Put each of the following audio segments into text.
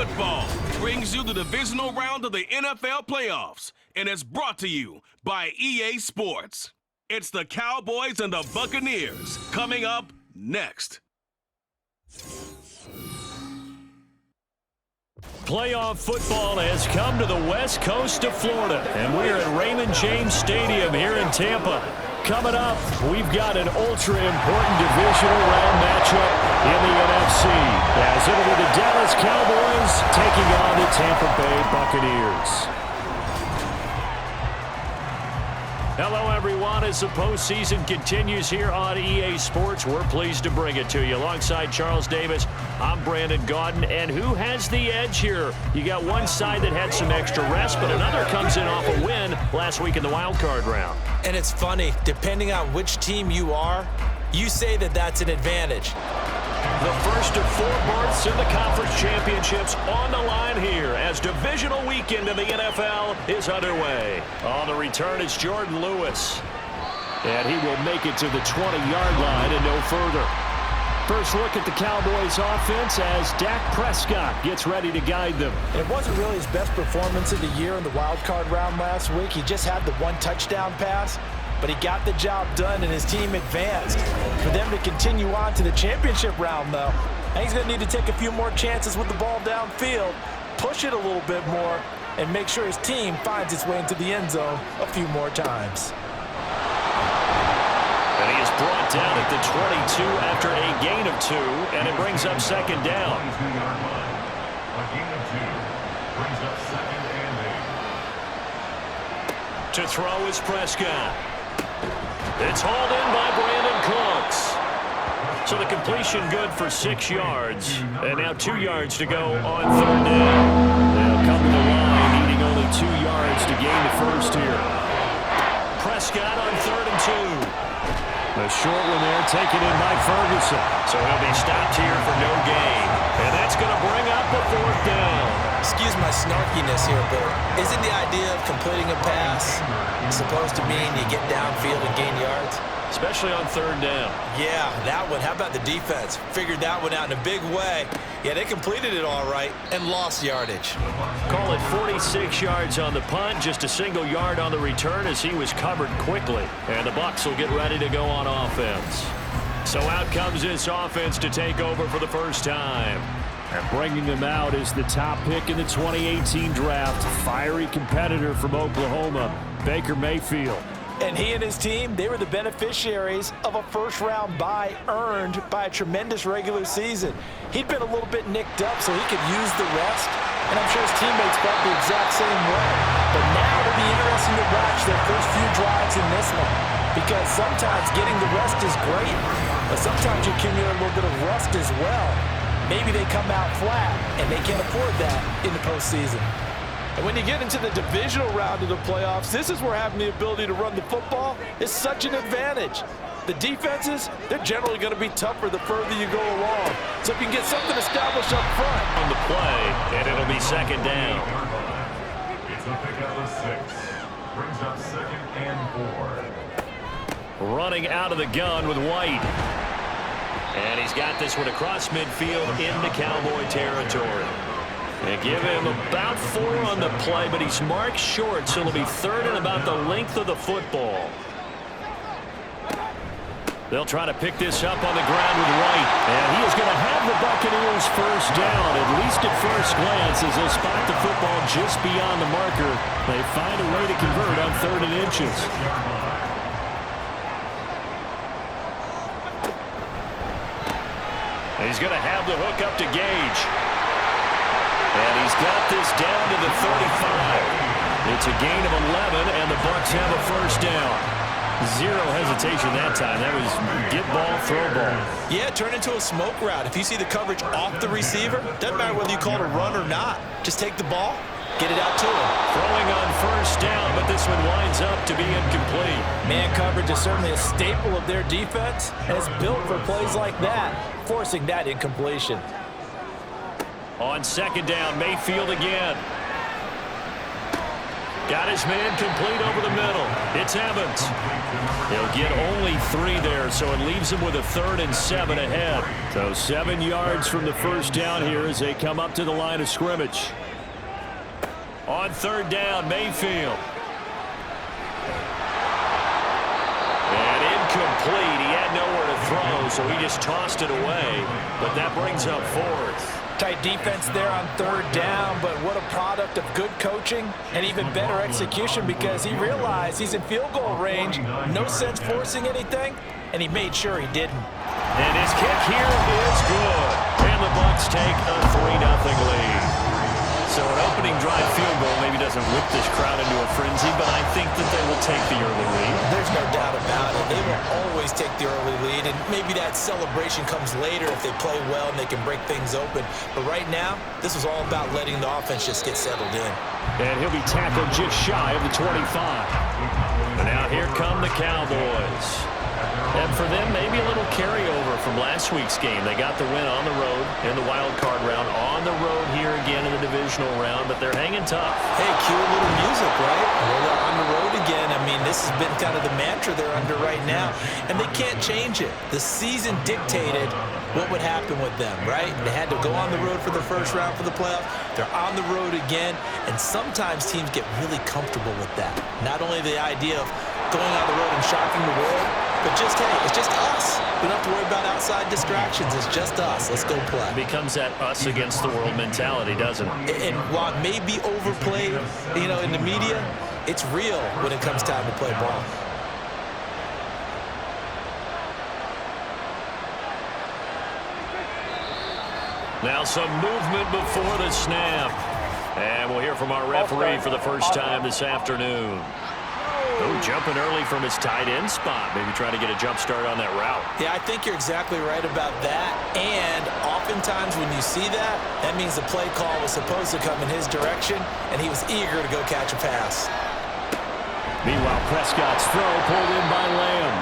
Football brings you the Divisional Round of the NFL Playoffs, and it's brought to you by EA Sports. It's the Cowboys and the Buccaneers coming up next. Playoff football has come to the west coast of Florida, and we're at Raymond James Stadium here in Tampa. Coming up, we've got an ultra-important divisional round matchup in the NFC, as it'll be the Dallas Cowboys taking on the Tampa Bay Buccaneers. Hello, everyone. As the postseason continues here on EA Sports, we're pleased to bring it to you. Alongside Charles Davis, I'm Brandon Gaudin. And who has the edge here? You got one side that had some extra rest, but another comes in off a win last week in the wild card round. And it's funny, depending on which team you are, you say that that's an advantage. The first of 4 berths in the conference championships on the line here as divisional weekend in the NFL is underway. On the return, it's Jordan Lewis. And he will make it to the 20-yard line and no further. First look at the Cowboys offense as Dak Prescott gets ready to guide them. It wasn't really his best performance of the year in the wild card round last week. He just had the 1 touchdown pass. But he got the job done and his team advanced. For them to continue on to the championship round, though, I think he's going to need to take a few more chances with the ball downfield, push it a little bit more, and make sure his team finds its way into the end zone a few more times. And he is brought down at the 22 after a gain of 2, and it brings up second down. To throw is Prescott. It's hauled in by Brandon Cooks. So the completion good for 6 yards. And now 2 yards to go on third down. They'll come to the line, needing only 2 yards to gain the first here. Prescott on 3rd and 2. The short one there taken in by Ferguson. So he'll be stopped here for no gain. And that's going to bring up a 4th down. Excuse my snarkiness here, but isn't the idea of completing a pass supposed to mean you get downfield and gain yards? Especially on 3rd down. Yeah, that one. How about the defense? Figured that one out in a big way. Yeah, they completed it all right and lost yardage. Call it 46 yards on the punt, just a single yard on the return as he was covered quickly. And the Bucs will get ready to go on offense. So out comes this offense to take over for the first time. And bringing them out is the top pick in the 2018 draft, fiery competitor from Oklahoma, Baker Mayfield. And he and his team, they were the beneficiaries of a first-round bye earned by a tremendous regular season. He'd been a little bit nicked up, so he could use the rest, and I'm sure his teammates felt the exact same way. But now it'll be interesting to watch their first few drives in this one, because sometimes getting the rest is great, but sometimes you accumulate a little bit of rust as well. Maybe they come out flat, and they can't afford that in the postseason. And when you get into the divisional round of the playoffs, this is where having the ability to run the football is such an advantage. The defenses, they're generally going to be tougher the further you go along. So if you can get something established up front. On the play, and it'll be second down. It's a pickup of 6. Brings up 2nd and 4. Running out of the gun with White. And he's got this one across midfield into Cowboy territory. They give him about 4 on the play, but he's marked short, so it'll be 3rd and about the length of the football. They'll try to pick this up on the ground with White. And he is going to have the Buccaneers first down, at least at first glance, as they'll spot the football just beyond the marker. They find a way to convert on 3rd and inches. He's going to have the hook up to Gage. And he's got this down to the 35. It's a gain of 11, and the Bucs have a first down. 0 hesitation that time. That was get ball, throw ball. Yeah, turn into a smoke route. If you see the coverage off the receiver, doesn't matter whether you call it a run or not. Just take the ball, get it out to him. Throwing on first down, but this one winds up to be incomplete. Man coverage is certainly a staple of their defense, and it's built for plays like that, forcing that incompletion. On second down, Mayfield again. Got his man complete over the middle. It's Evans. He'll get only 3 there, so it leaves him with a 3rd and 7 ahead. So 7 yards from the first down here as they come up to the line of scrimmage. On 3rd down, Mayfield. And incomplete. He had nowhere to throw, so he just tossed it away. But that brings up 4th. Tight defense there on 3rd down, but what a product of good coaching and even better execution, because he realized he's in field goal range, no sense forcing anything, and he made sure he didn't. And his kick here is good. And the Bucs take a 3-0 lead. So an opening drive field goal maybe doesn't whip this crowd into a frenzy, but I think that they will take the early lead. There's no doubt about it. They will always take the early lead, and maybe that celebration comes later if they play well and they can break things open. But right now, this is all about letting the offense just get settled in. And he'll be tackled just shy of the 25. And now here come the Cowboys. And for them, maybe a little carryover from last week's game. They got the win on the road in the wild card round, on the road here again in the divisional round, but they're hanging tough. Hey, cue a little music, right? Well, they're on the road again. I mean, this has been kind of the mantra they're under right now, and they can't change it. The season dictated what would happen with them, right? They had to go on the road for the first round for the playoffs. They're on the road again, and sometimes teams get really comfortable with that. Not only the idea of going on the road and shocking the world, but just, hey, it's just us. We don't have to worry about outside distractions. It's just us. Let's go play. It becomes that us against the world mentality, doesn't it? And while it may be overplayed, in the media, it's real when it comes time to play ball. Now some movement before the snap. And we'll hear from our referee for the first time this afternoon. Oh, jumping early from his tight end spot. Maybe trying to get a jump start on that route. Yeah, I think you're exactly right about that. And oftentimes when you see that, that means the play call was supposed to come in his direction, and he was eager to go catch a pass. Meanwhile, Prescott's throw pulled in by Lamb.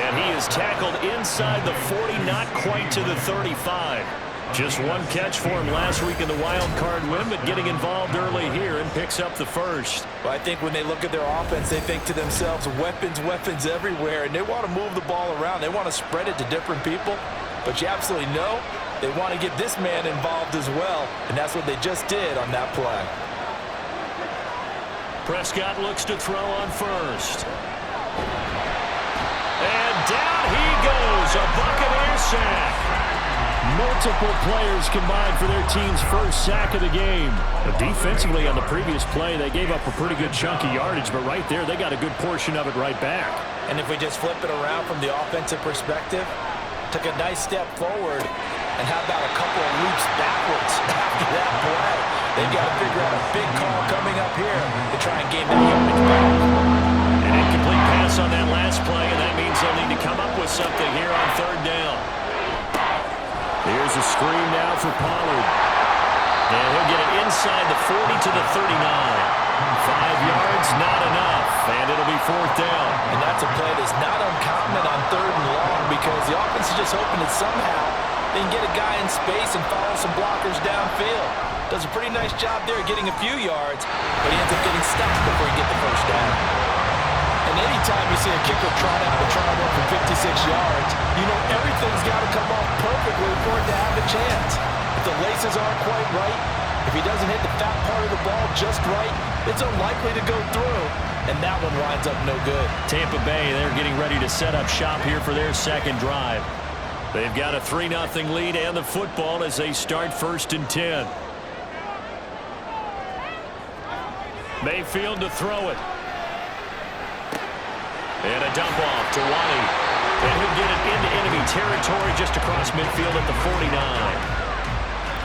And he is tackled inside the 40, not quite to the 35. Just one catch for him last week in the wild card win, but getting involved early here and picks up the first. Well, I think when they look at their offense, they think to themselves, weapons, weapons everywhere, and they want to move the ball around. They want to spread it to different people, but you absolutely know they want to get this man involved as well, and that's what they just did on that play. Prescott looks to throw on first. And down he goes, a Buccaneer sack. Multiple players combined for their team's first sack of the game. But defensively on the previous play, they gave up a pretty good chunk of yardage, but right there, they got a good portion of it right back. And if we just flip it around from the offensive perspective, took a nice step forward, and how about a couple of leaps backwards after that play? They've got to figure out a big call coming up here to try and gain that yardage back. An incomplete pass on that last play, and that means they'll need to come up with something here on 3rd down. Here's a screen now for Pollard. And he'll get it inside the 40 to the 39. 5 yards, not enough. And it'll be 4th down. And that's a play that's not uncommon on 3rd and long, because the offense is just hoping that somehow they can get a guy in space and follow some blockers downfield. Does a pretty nice job there getting a few yards, but he ends up getting stopped before he gets the first down. And anytime you see a kicker trot out a try one for 56 yards, you know everything's got to come off perfectly for it to have a chance. If the laces aren't quite right, if he doesn't hit the fat part of the ball just right, it's unlikely to go through, and that one winds up no good. Tampa Bay, they're getting ready to set up shop here for their second drive. They've got a 3-0 lead and the football as they start 1st and 10. Mayfield to throw it. And a dump off to Wally. And he'll get it into enemy territory just across midfield at the 49.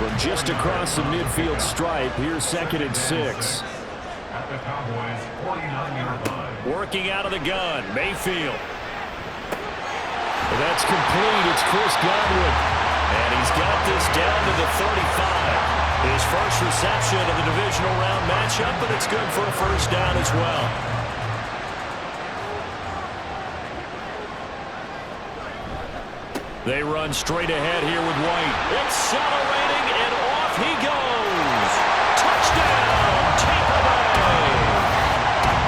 From just across the midfield stripe, here's 2nd and 6. At the Cowboys' 49-yard line. Working out of the gun, Mayfield. And that's complete. It's Chris Godwin. And he's got this down to the 35. His first reception of the divisional round matchup, but it's good for a first down as well. They run straight ahead here with White. Accelerating, and off he goes. Touchdown, Tampa Bay.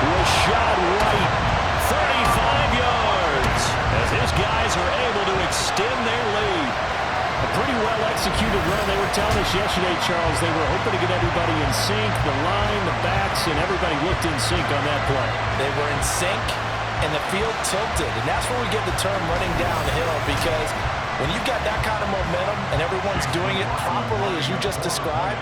Rashad White, 35 extend their lead. A pretty well-executed run. They were telling us yesterday, Charles, they were hoping to get everybody in sync, the line, the backs, and everybody looked in sync on that play. They were in sync, and the field tilted. And that's where we get the term running downhill, because when you've got that kind of momentum and everyone's doing it properly as you just described,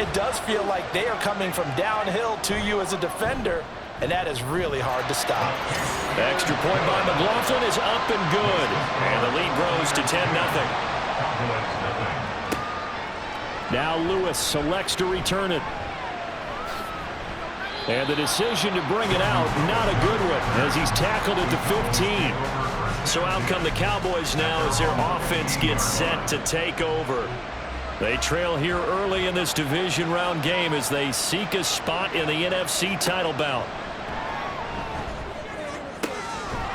it does feel like they are coming from downhill to you as a defender, and that is really hard to stop. Extra point by McLaughlin is up and good, and the lead grows to 10-0. Now Lewis selects to return it. And the decision to bring it out, not a good one, as he's tackled at the 15. So out come the Cowboys now as their offense gets set to take over. They trail here early in this division round game as they seek a spot in the NFC title bout.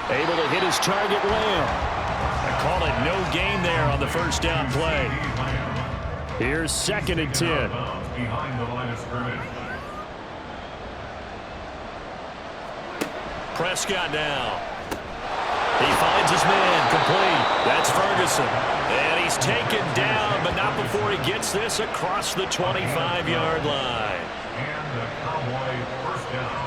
Able to hit his target, Lamb. I call it no gain there on the first down play. Here's 2nd and 10. Behind the line of scrimmage. Prescott now. He finds his man, complete. That's Ferguson. And he's taken down, but not before he gets this across the 25-yard line. And the Cowboy first down.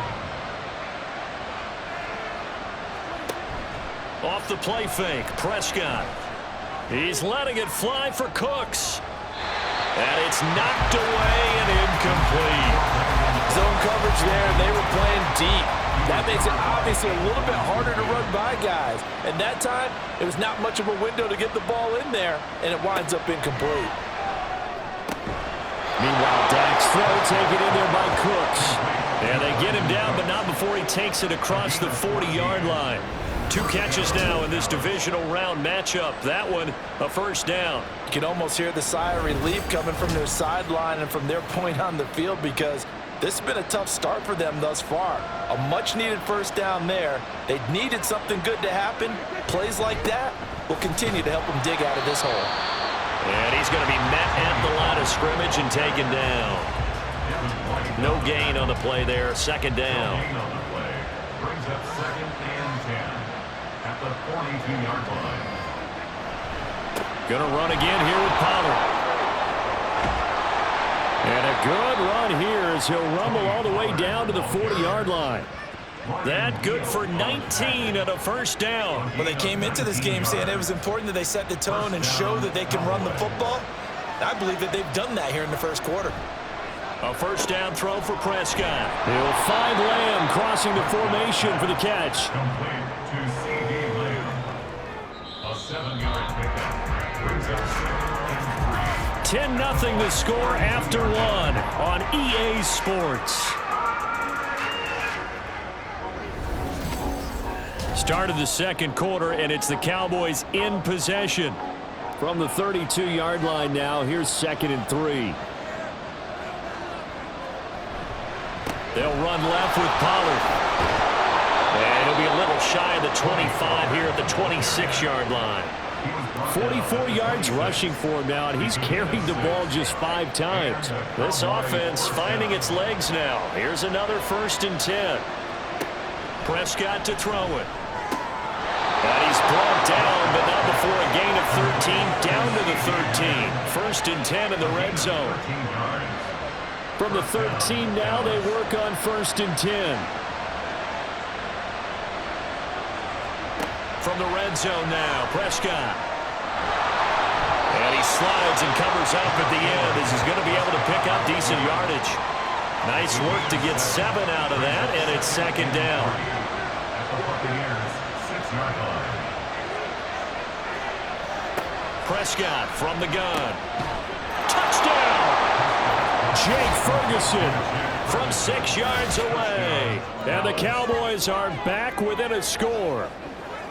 Off the play fake, Prescott. He's letting it fly for Cooks. And it's knocked away and incomplete. Zone coverage there, and they were playing deep. That makes it obviously a little bit harder to run by guys. And that time, it was not much of a window to get the ball in there, and it winds up incomplete. Meanwhile, Dak's throw taken in there by Cooks. And they get him down, but not before he takes it across the 40-yard line. 2 catches now in this divisional round matchup. That one, a first down. You can almost hear the sigh of relief coming from their sideline and from their point on the field, because this has been a tough start for them thus far. A much-needed first down there. They needed something good to happen. Plays like that will continue to help them dig out of this hole. And he's going to be met at the line of scrimmage and taken down. No gain on the play there. 2nd down. Brings up 2nd and 10 at the 42-yard line. Going to run again here with Pollard. And a good run here as he'll rumble all the way down to the 40-yard line. That good for 19 and a first down. Well, they came into this game saying it was important that they set the tone and show that they can run the football. I believe that they've done that here in the first quarter. A first down throw for Prescott. He'll find Lamb crossing the formation for the catch. Complete to C.D. Lamb. A 7-yard pickup. Brings up 2nd and 3. 10-0 the score after 1 on EA Sports. Start of the second quarter, and it's the Cowboys in possession. From the 32-yard line now, here's 2nd and 3. They'll run left with Pollard. And he'll be a little shy of the 25 here at the 26-yard line. 44 yards rushing for him now, and he's carried the ball just 5 times. This offense finding its legs now. Here's another 1st and 10. Prescott to throw it. And he's brought down, but not before a gain of 13, down to the 13. 1st and 10 in the red zone. From the 13 now, they work on 1st and 10. From the red zone now, Prescott. And he slides and covers up at the end as he's going to be able to pick up decent yardage. Nice work to get 7 out of that, and it's 2nd down. At the Buccaneers 6-yard line. Prescott from the gun. Touchdown! Jake Ferguson from 6 yards away. And the Cowboys are back within a score.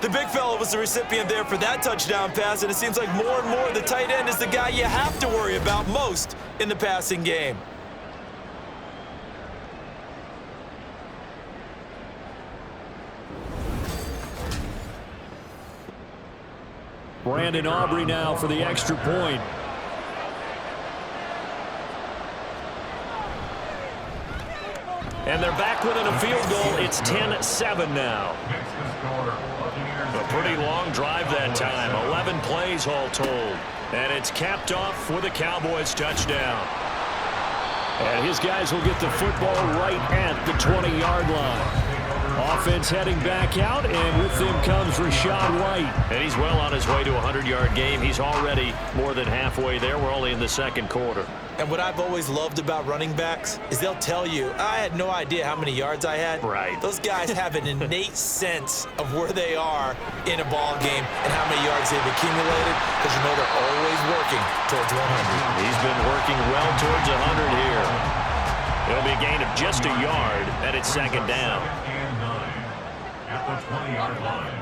The big fella was the recipient there for that touchdown pass, and it seems like more and more the tight end is the guy you have to worry about most in the passing game. Brandon Aubrey now for the extra point. And they're back within a field goal. It's 10-7 now. A pretty long drive that time. 11 7 plays all told. And it's capped off with a Cowboys touchdown. And his guys will get the football right at the 20-yard line. Offense heading back out, and with them comes Rachaad White. And he's well on his way to a 100-yard game. He's already more than halfway there. We're only in the second quarter. And what I've always loved about running backs is they'll tell you, I had no idea how many yards I had. Right. Those guys have an innate sense of where they are in a ball game and how many yards they've accumulated, because you know they're always working towards 100. He's been working well towards 100 here. It'll be a gain of just a yard, and it's second down. And 9 at the 20-yard line.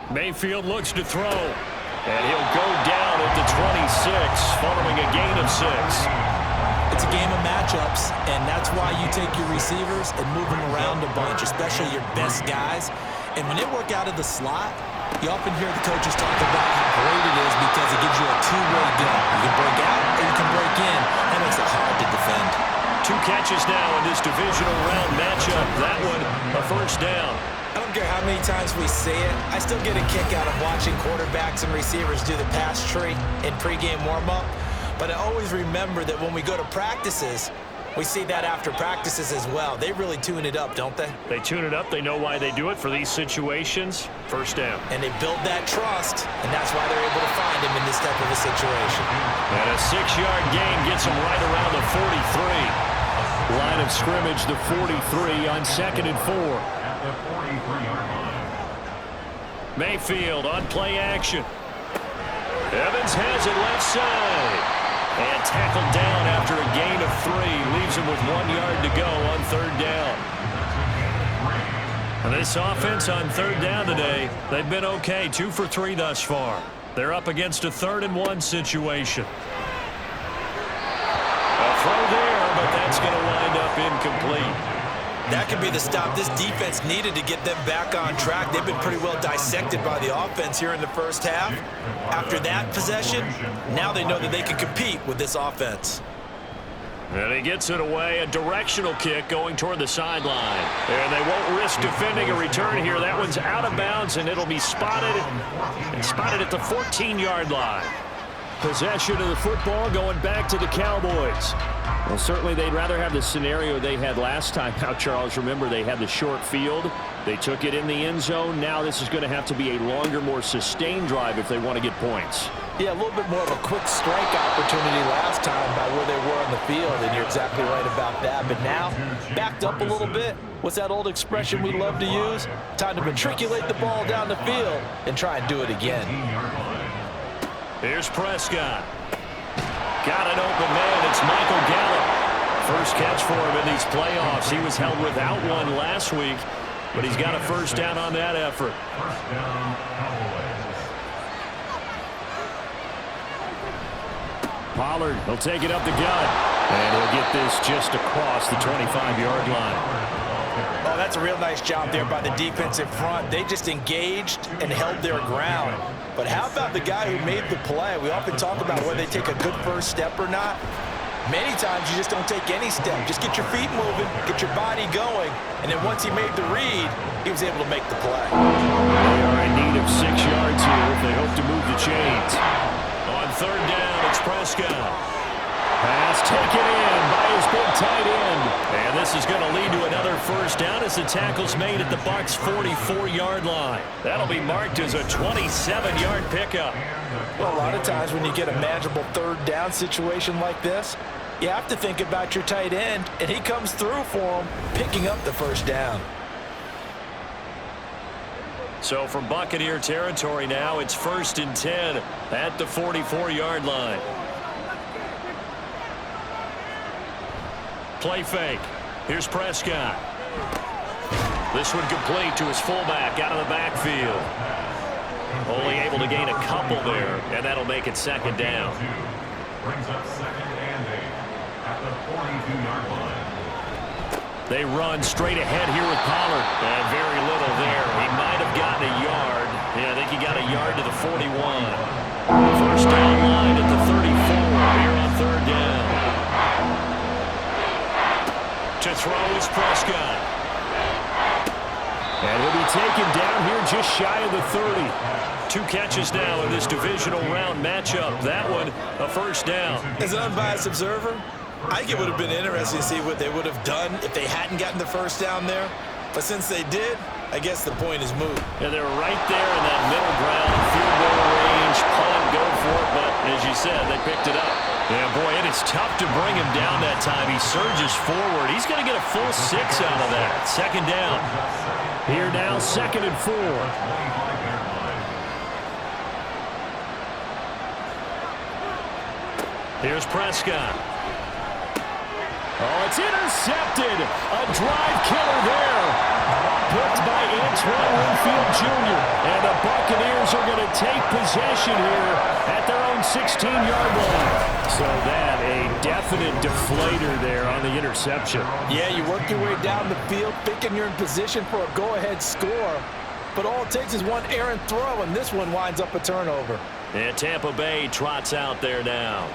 Mayfield looks to throw, and he'll go down at the 26 following a gain of 6. It's a game of matchups, and that's why you take your receivers and move them around a bunch, especially your best guys. And when they work out of the slot, you often hear the coaches talk about how great it is because it gives you a two-way go. You can break out or you can break in. That makes it hard to defend. 2 catches now in this divisional round matchup. That one, a first down. I don't care how many times we say it, I still get a kick out of watching quarterbacks and receivers do the pass tree in pregame warm-up. But I always remember that when we go to practices, we see that after practices as well. They really tune it up, don't they? They tune it up. They know why they do it for these situations. First down. And they build that trust, and that's why they're able to find him in this type of a situation. And a 6-yard gain gets him right around the 43. Line of scrimmage, the 43 on 2nd and 4. At the 43-yard line. Mayfield on play action. Evans has it left side. And tackled down after a gain of 3. Leaves him with 1 yard to go on 3rd down. And this offense on 3rd down today, they've been okay. 2 for 3 thus far. They're up against a 3rd and 1 situation. A throw there, but that's going to wind up incomplete. That could be the stop this defense needed to get them back on track. They've been pretty well dissected by the offense here in the first half. After that possession, now they know that they can compete with this offense. And he gets it away, a directional kick going toward the sideline. And they won't risk defending a return here. That one's out of bounds, and it'll be spotted at the 14-yard line. Possession of the football going back to the Cowboys. Well, certainly they'd rather have the scenario they had last time out, Charles. Remember, they had the short field. They took it in the end zone. Now this is going to have to be a longer, more sustained drive if they want to get points. Yeah, a little bit more of a quick strike opportunity last time by where they were on the field, and you're exactly right about that. But now, backed up a little bit. What's that old expression we love to use? Time to matriculate the ball down the field and try and do it again. Here's Prescott. Got an open man. It's Michael Gallup. First catch for him in these playoffs. He was held without one last week, but he's got a first down on that effort. First down, Cowboys. Pollard, he'll take it up the gut, and he'll get this just across the 25-yard line. Oh, that's a real nice job there by the defensive front. They just engaged and held their ground. But how about the guy who made the play? We often talk about whether they take a good first step or not. Many times you just don't take any step. Just get your feet moving, get your body going, and then once he made the read, he was able to make the play. They are in need of 6 yards here if they hope to move the chains. On 3rd down, it's Prescott. Pass taken in by his big tight end. And this is going to lead to another first down as the tackle's made at the Bucs' 44-yard line. That'll be marked as a 27-yard pickup. Well, a lot of times when you get a manageable 3rd down situation like this, you have to think about your tight end, and he comes through for him, picking up the first down. So from Buccaneer territory now, it's 1st and 10 at the 44-yard line. Play fake. Here's Prescott. This one complete to his fullback out of the backfield. Only able to gain a couple there, and that'll make it 2nd down. Brings up 2nd and 8 at the 42-yard line. They run straight ahead here with Pollard. And very little there. He might have gotten a yard. Yeah, I think he got a yard to the 41. First down line at the 34 here on 3rd down. To throw is Prescott. And He'll be taken down here just shy of the 30. 2 catches now in this divisional round matchup. That one, a first down. As an unbiased observer, I think it would have been interesting to see what they would have done if they hadn't gotten the first down there. But since they did, I guess the point is moot. Yeah, they were right there in that middle ground, field goal range, punt, go for it. But as you said, they picked it up. Yeah, boy, it is tough to bring him down that time. He surges forward. He's going to get a full 6 out of that. Second down. Here now, 2nd and 4. Here's Prescott. Oh, it's intercepted. A drive killer there. Picked by Antoine Winfield Jr. And the Buccaneers are going to take possession here at their own 16-yard line. So that, a definite deflator there on the interception. Yeah, you work your way down the field thinking you're in position for a go-ahead score. But all it takes is one errant throw, and this one winds up a turnover. And Tampa Bay trots out there now.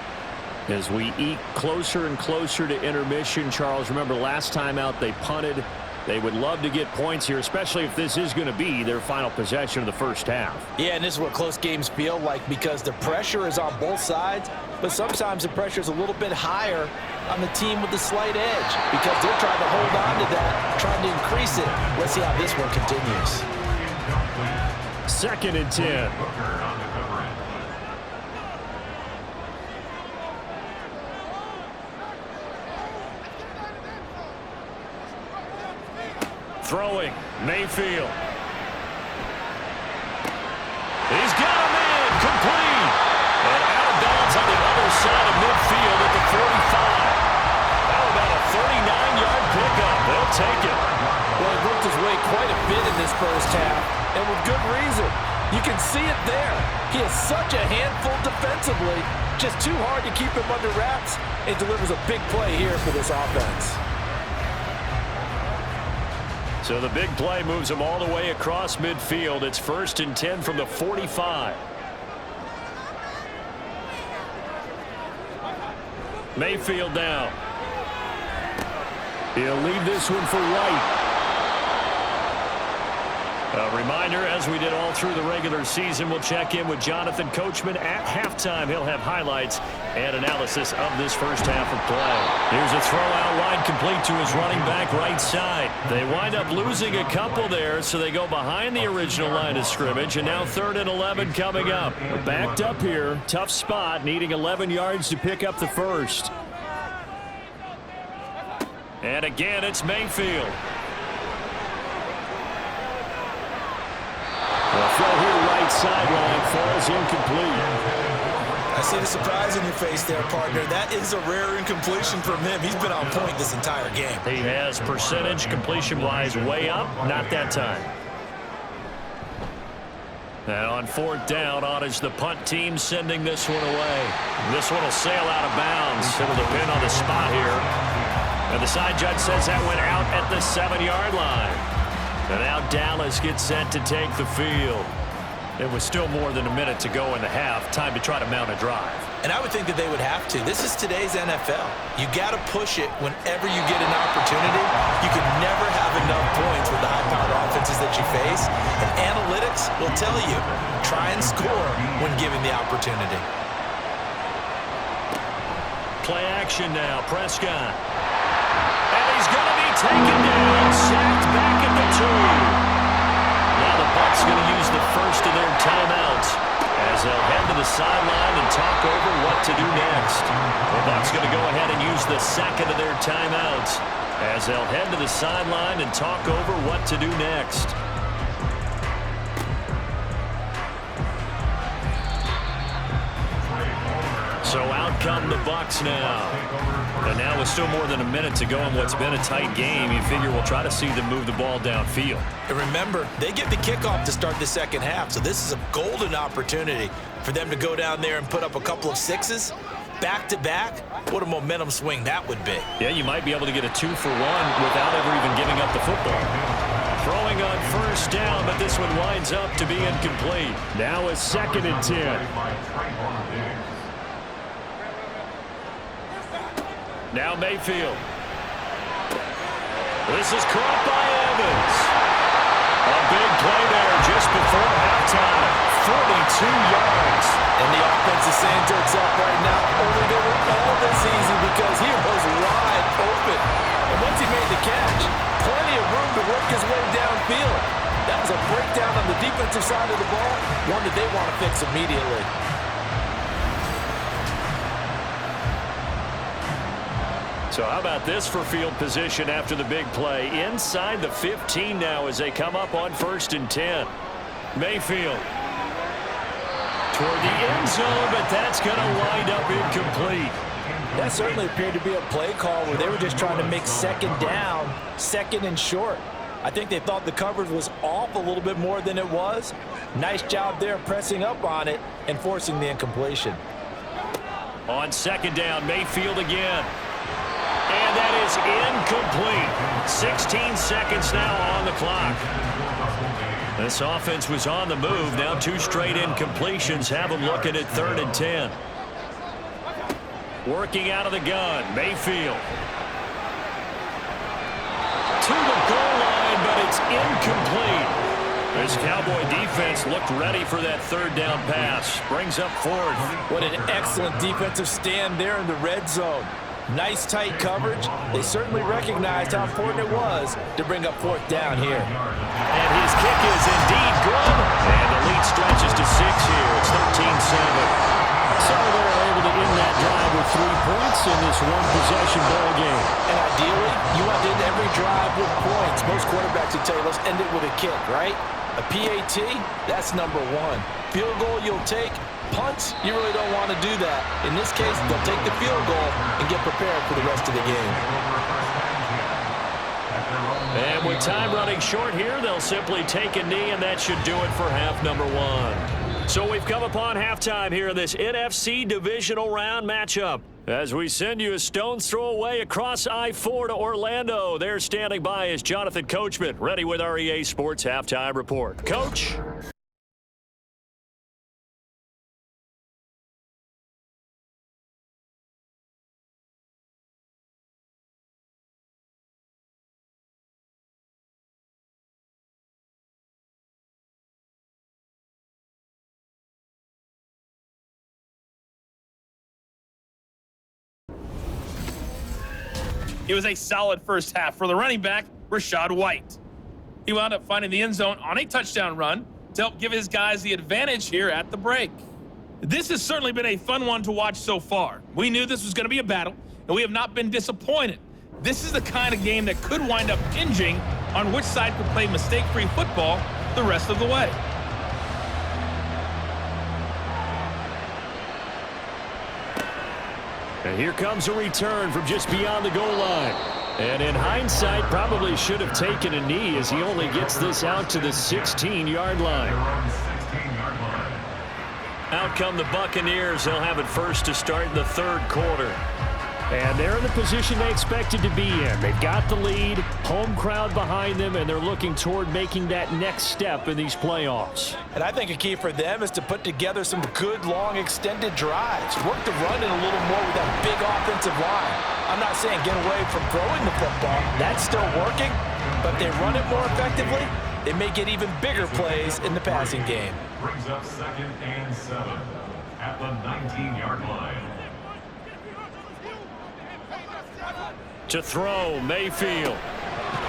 As we eke closer and closer to intermission, Charles, remember last time out they punted. They would love to get points here, especially if this is going to be their final possession of the first half. Yeah, and this is what close games feel like because the pressure is on both sides, but sometimes the pressure is a little bit higher on the team with the slight edge because they're trying to hold on to that, trying to increase it. Let's see how this one continues. 2nd and 10. Throwing, Mayfield. He's got a man, complete. And out of bounds on the other side of midfield at the 45. How about a 39-yard pickup? They'll take it. Well, he worked his way quite a bit in this first half, and with good reason. You can see it there. He is such a handful defensively. Just too hard to keep him under wraps, and delivers a big play here for this offense. So the big play moves him all the way across midfield. It's 1st and 10 from the 45. Mayfield now. He'll leave this one for White. A reminder, as we did all through the regular season, we'll check in with Jonathan Coachman at halftime. He'll have highlights and analysis of this first half of play. Here's a throw out wide complete to his running back right side. They wind up losing a couple there, so they go behind the original line of scrimmage, and now 3rd and 11 coming up. We're backed up here. Tough spot, needing 11 yards to pick up the first. And again, it's Mayfield. The throw here right sideline falls incomplete. I see the surprise in your face there, partner. That is a rare incompletion from him. He's been on point this entire game. He has percentage completion-wise way up. Not that time. And on 4th down, on is the punt team sending this one away. This one will sail out of bounds. It'll depend on the spot here. And the side judge says that went out at the 7-yard line. And now Dallas gets set to take the field. It was still more than a minute to go in the half. Time to try to mount a drive. And I would think that they would have to. This is today's NFL. You got to push it whenever you get an opportunity. You can never have enough points with the high-powered offenses that you face. And analytics will tell you, try and score when given the opportunity. Play action now. Prescott. And he's going to be taken down. Sacked back at the 2. Now the Bucs going to use the first of their timeouts as they'll head to the sideline and talk over what to do next. The Bucs going to go ahead and use the second of their timeouts as they'll head to the sideline and talk over what to do next. So out come the Bucs now. And now with still more than a minute to go in what's been a tight game, you figure we'll try to see them move the ball downfield. And remember, they get the kickoff to start the second half, so this is a golden opportunity for them to go down there and put up a couple of 6s. Back-to-back, what a momentum swing that would be. Yeah, you might be able to get a 2-for-1 without ever even giving up the football. Throwing on 1st down, but this one winds up to be incomplete. Now a 2nd and 10. Now Mayfield. This is caught by Evans. A field. That was a breakdown on the defensive side of the ball, one that they want to fix immediately. So how about this for field position after the big play? Inside the 15 now as they come up on 1st and 10. Mayfield toward the end zone, but that's going to wind up incomplete. That certainly appeared to be a play call where they were just trying to make second down, second and short. I think they thought the coverage was off a little bit more than it was. Nice job there pressing up on it and forcing the incompletion. On 2nd down, Mayfield again. And that is incomplete. 16 seconds now on the clock. This offense was on the move. Now 2 straight incompletions have them looking at 3rd and 10. Working out of the gun, Mayfield. To the goal line, but it's incomplete. This Cowboy defense looked ready for that 3rd down pass. Brings up 4th. What an excellent defensive stand there in the red zone. Nice tight coverage. They certainly recognized how important it was to bring up 4th down here. And his kick is indeed good. And the lead stretches to 6 here. It's 13-7. So they're able to end that drive with 3 points in this one-possession ball game. And ideally, you want to end every drive with points. Most quarterbacks would tell you, let's end it with a kick, right? A PAT, that's number 1. Field goal you'll take. Punts, you really don't want to do that. In this case, they'll take the field goal and get prepared for the rest of the game. And with time running short here, they'll simply take a knee, and that should do it for half number 1. So we've come upon halftime here in this NFC Divisional Round matchup. As we send you a stone's throw away across I-4 to Orlando. There standing by is Jonathan Coachman, ready with our EA Sports Halftime Report. Coach? It was a solid first half for the running back, Rachaad White. He wound up finding the end zone on a touchdown run to help give his guys the advantage here at the break. This has certainly been a fun one to watch so far. We knew this was going to be a battle, and we have not been disappointed. This is the kind of game that could wind up hinging on which side could play mistake-free football the rest of the way. And here comes a return from just beyond the goal line. And in hindsight, probably should have taken a knee as he only gets this out to the 16-yard line. Out come the Buccaneers. They'll have it first to start in the 3rd quarter. And they're in the position they expected to be in. They've got the lead, home crowd behind them, and they're looking toward making that next step in these playoffs. And I think a key for them is to put together some good, long, extended drives. Work the run in a little more with that big offensive line. I'm not saying get away from throwing the football. That's still working. But if they run it more effectively, they may get even bigger plays in the passing game. Brings up 2nd and 7 at the 19-yard line. To throw, Mayfield.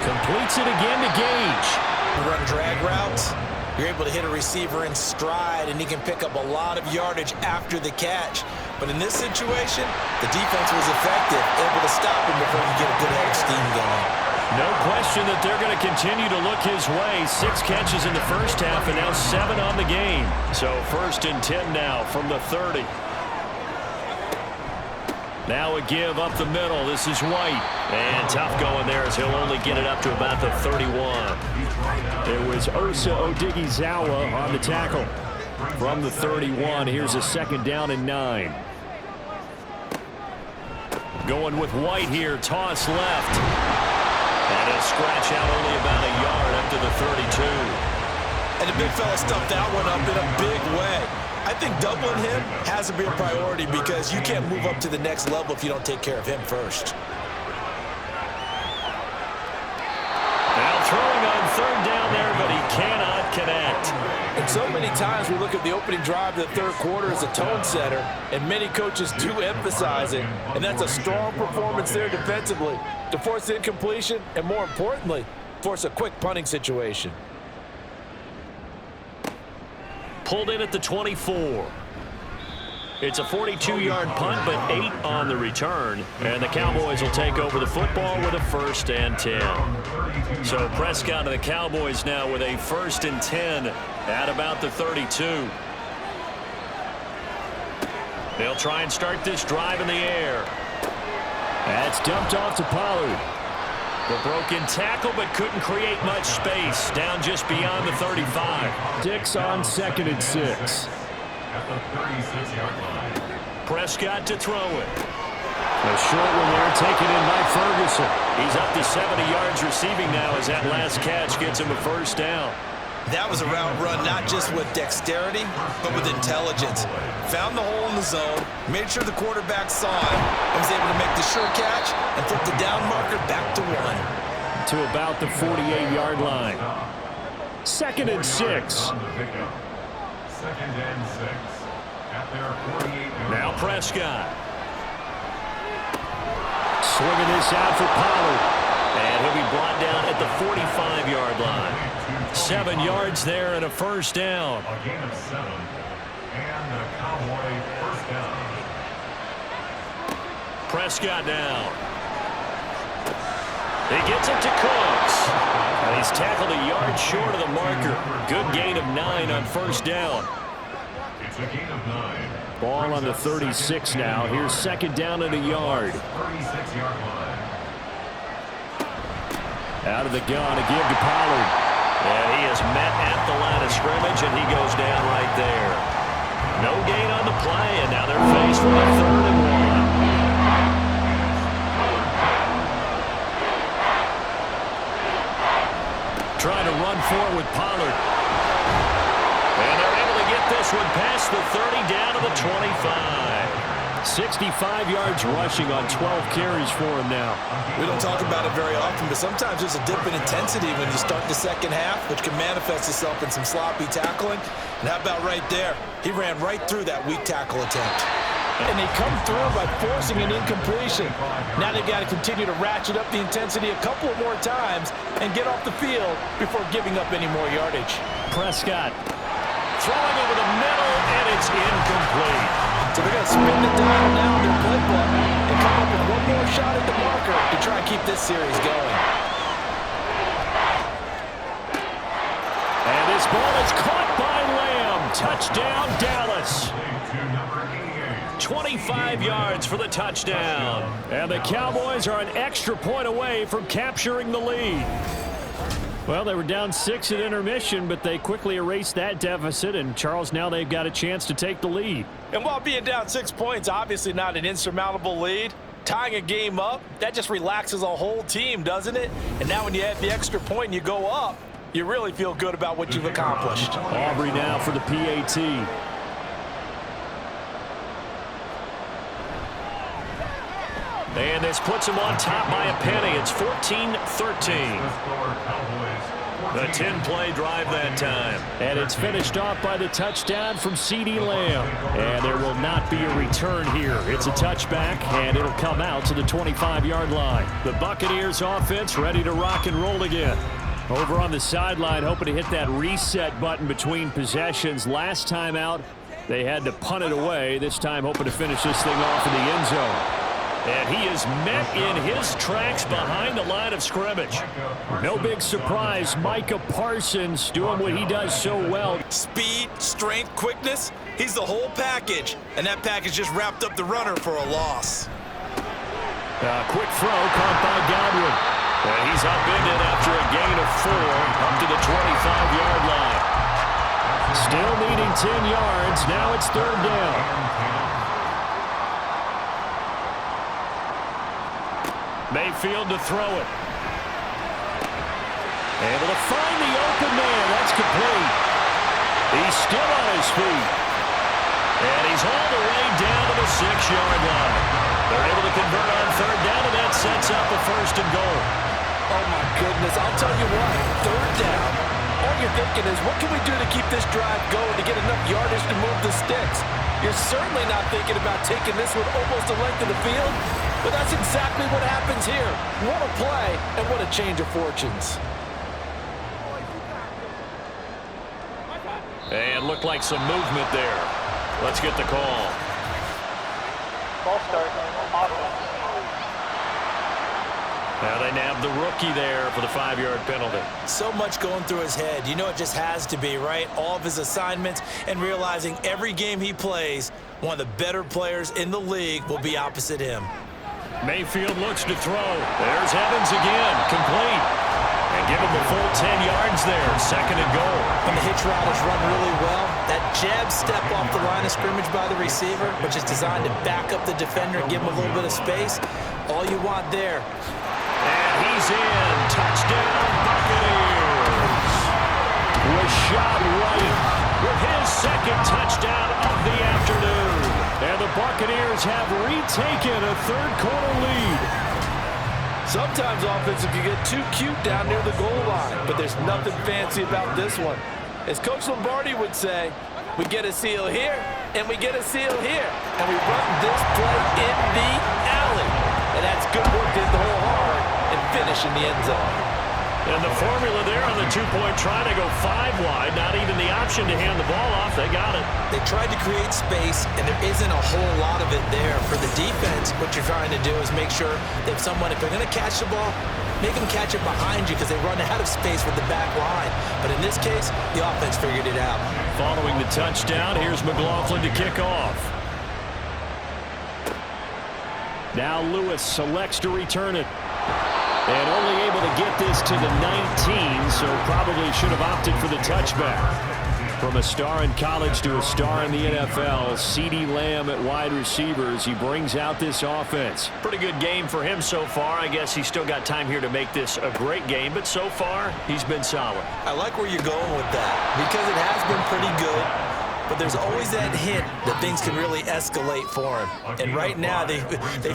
Completes it again to Gage. You run drag routes, you're able to hit a receiver in stride, and he can pick up a lot of yardage after the catch. But in this situation, the defense was effective, able to stop him before he get a good head of steam going. No question that they're going to continue to look his way. 6 catches in the first half and now 7 on the game. So 1st and 10 now from the 30. Now a give up the middle. This is White. And tough going there as he'll only get it up to about the 31. It was Osa Odighizuwa on the tackle. From the 31, here's a 2nd down and 9. Going with White here. Toss left. And he'll scratch out only about a yard up to the 32. And the big fella stuffed that one up in a big way. I think doubling him has to be a priority because you can't move up to the next level if you don't take care of him first. Now throwing on 3rd down there, but he cannot connect. And so many times we look at the opening drive of the 3rd quarter as a tone setter, and many coaches do emphasize it. And that's a strong performance there defensively to force incompletion and, more importantly, force a quick punting situation. Pulled in at the 24. It's a 42-yard punt, but 8 on the return. And the Cowboys will take over the football with a 1st and 10. So Prescott and the Cowboys now with a 1st and 10 at about the 32. They'll try and start this drive in the air. That's dumped off to Pollard. The broken tackle, but couldn't create much space. Down just beyond the 35. Dix on 2nd and 6. At the 36-yard line. Prescott to throw it. A short one there taken in by Ferguson. He's up to 70 yards receiving now as that last catch gets him a 1st down. That was a route run not just with dexterity, but with intelligence. Found the hole in the zone, made sure the quarterback saw him, and was able to make the sure catch and flip the down marker back to 1. To about the 48-yard line. 2nd and 6. 2nd and 6. At their 48-yard Now Prescott. Swinging this out for Pollard. And he'll be brought down at the 45-yard line. 7 yards there and a 1st down. A gain of 7. And the Cowboy 1st down. Prescott now. He gets it to Cooks. And he's tackled a yard short of the marker. Good gain of 9 on 1st down. It's a gain of 9. Ball on the 36 now. Here's 2nd down and a yard. 36-yard line. Out of the gun to give to Pollard. And he is met at the line of scrimmage, and he goes down right there. No gain on the play, and now they're faced with a 3rd and 1. Trying to run forward with Pollard. And they're able to get this one past the 30 down to the 25. 65 yards rushing on 12 carries for him now. We don't talk about it very often, but sometimes there's a dip in intensity when you start the second half, which can manifest itself in some sloppy tackling. And how about right there? He ran right through that weak tackle attempt. And they come through by forcing an incompletion. Now they've got to continue to ratchet up the intensity a couple of more times and get off the field before giving up any more yardage. Prescott throwing over the middle, and it's incomplete. So they're going to spin the dial now in their playbook and come up with one more shot at the marker to try and keep this series going. And this ball is caught by Lamb. Touchdown, Dallas. 25 yards for the touchdown. And the Cowboys are an extra point away from capturing the lead. Well, they were down 6 at intermission, but they quickly erased that deficit. And, Charles, now they've got a chance to take the lead. And while being down 6 points, obviously not an insurmountable lead, tying a game up, that just relaxes a whole team, doesn't it? And now when you add the extra point and you go up, you really feel good about what you've accomplished. Aubrey now for the PAT. And this puts him on top by a penny. It's 14-13. The 10-play drive that time. And it's finished off by the touchdown from CeeDee Lamb. And there will not be a return here. It's a touchback, and it'll come out to the 25-yard line. The Buccaneers offense ready to rock and roll again. Over on the sideline, hoping to hit that reset button between possessions. Last time out, they had to punt it away. This time, hoping to finish this thing off in the end zone. And he is met in his tracks behind the line of scrimmage. No big surprise, Micah Parsons doing what he does so well. Speed, strength, quickness, he's the whole package. And that package just wrapped up the runner for a loss. Quick throw caught by Godwin. And he's upended after a gain of 4 up to the 25-yard line. Still needing 10 yards. Now it's 3rd down. Mayfield to throw it. Able to find the open man. That's complete. He's still on his feet. And he's all the way down to the 6-yard line. They're able to convert on 3rd down, and that sets up a 1st and goal. Oh, my goodness. I'll tell you what, 3rd down. All you're thinking is, what can we do to keep this drive going to get enough yardage to move the sticks? You're certainly not thinking about taking this one almost the length of the field. But that's exactly what happens here. What a play, and what a change of fortunes. looked like some movement there. Let's get the call. Ball start, offense. Now they nab the rookie there for the 5-yard penalty. So much going through his head. You know it just has to be, right? All of his assignments and realizing every game he plays, one of the better players in the league will be opposite him. Mayfield looks to throw. There's Evans again, complete. And give him a full 10 yards there, 2nd and goal. When the hitch route is run really well, that jab step off the line of scrimmage by the receiver, which is designed to back up the defender and give him a little bit of space, all you want there. And he's in. Touchdown, Buccaneers. Rashad White with his 2nd touchdown of the afternoon. And the Buccaneers have retaken a 3rd-quarter lead. Sometimes offenses can get too cute down near the goal line, but there's nothing fancy about this one. As Coach Lombardi would say, we get a seal here, and we get a seal here, and we run this play in the alley. And that's good work to hit the hole hard and finish in the end zone. And the formula there on the 2-point try to go 5 wide, not even the option to hand the ball off. They got it. They tried to create space, and there isn't a whole lot of it there. For the defense, what you're trying to do is make sure that if they're going to catch the ball, make them catch it behind you because they run out of space with the back line. But in this case, the offense figured it out. Following the touchdown, here's McLaughlin to kick off. Now Lewis selects to return it. And only able to get this to the 19, so probably should have opted for the touchback. From a star in college to a star in the NFL, CeeDee Lamb at wide receivers, he brings out this offense. Pretty good game for him so far. I guess he's still got time here to make this a great game, but so far, he's been solid. I like where you're going with that because it has been pretty good. But there's always that hint that things can really escalate for him. And right now, they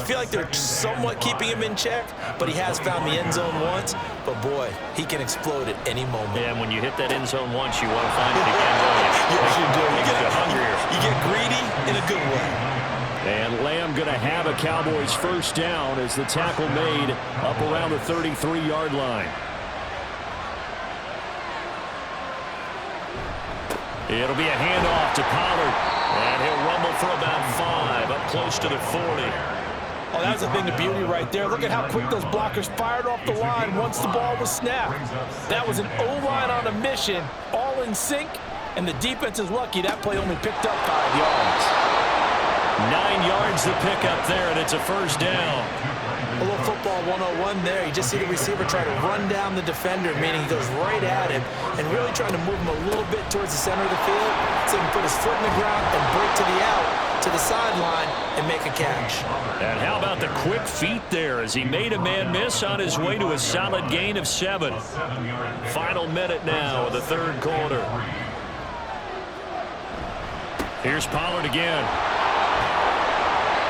feel like they're somewhat keeping him in check, but he has found the end zone once. But, boy, he can explode at any moment. Yeah, and when you hit that end zone once, you want to find it again, don't you? Yes, you do. You get hungrier. You get greedy in a good way. And Lamb going to have a Cowboys 1st down as the tackle made up around the 33-yard line. It'll be a handoff to Pollard, and he'll rumble for about 5, up close to the 40. Oh, that was a thing of beauty right there. Look at how quick those blockers fired off the line once the ball was snapped. That was an O-line on a mission, all in sync, and the defense is lucky that play only picked up 5 yards. 9 yards to pick up there, and it's a 1st down. A little football 101 there. You just see the receiver try to run down the defender, meaning he goes right at him and really trying to move him a little bit towards the center of the field so he can put his foot in the ground and break to the out, to the sideline, and make a catch. And how about the quick feet there as he made a man miss on his way to a solid gain of 7. Final minute now of the 3rd quarter. Here's Pollard again.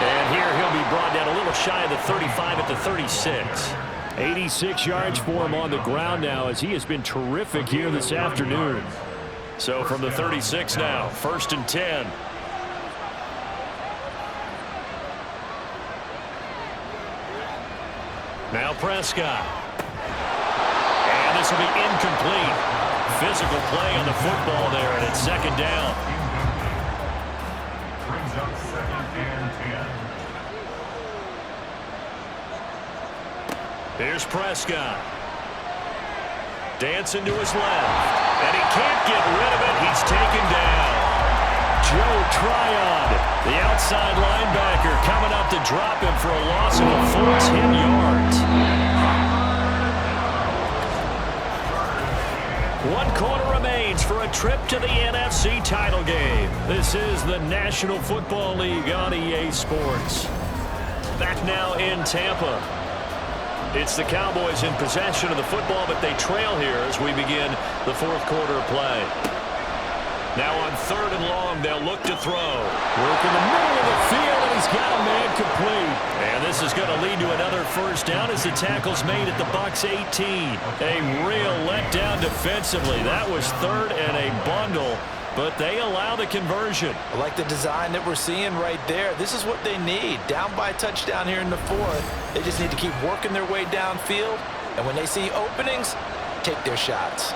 And here he'll be brought down a little shy of the 35 at the 36. 86 yards for him on the ground now as he has been terrific here this afternoon. So from the 36 now, 1st and 10. Now Prescott. And this will be incomplete. Physical play on the football there, and it's 2nd down. Brings up 2nd and 10. Here's Prescott. Dancing to his left. And he can't get rid of it. He's taken down. Joe Tryon, the outside linebacker, coming up to drop him for a loss of a full 10 yards. 1 quarter remains for a trip to the NFC title game. This is the National Football League on EA Sports. Back now in Tampa. It's the Cowboys in possession of the football, but they trail here as we begin the 4th quarter of play. Now on 3rd and long, they'll look to throw. Work in the middle of the field, and he's got a man complete. And this is going to lead to another 1st down as the tackle's made at the Bucs 18. A real letdown defensively. That was 3rd and a bundle, but they allow the conversion. I like the design that we're seeing right there. This is what they need. Down by a touchdown here in the 4th. They just need to keep working their way downfield, and when they see openings, take their shots.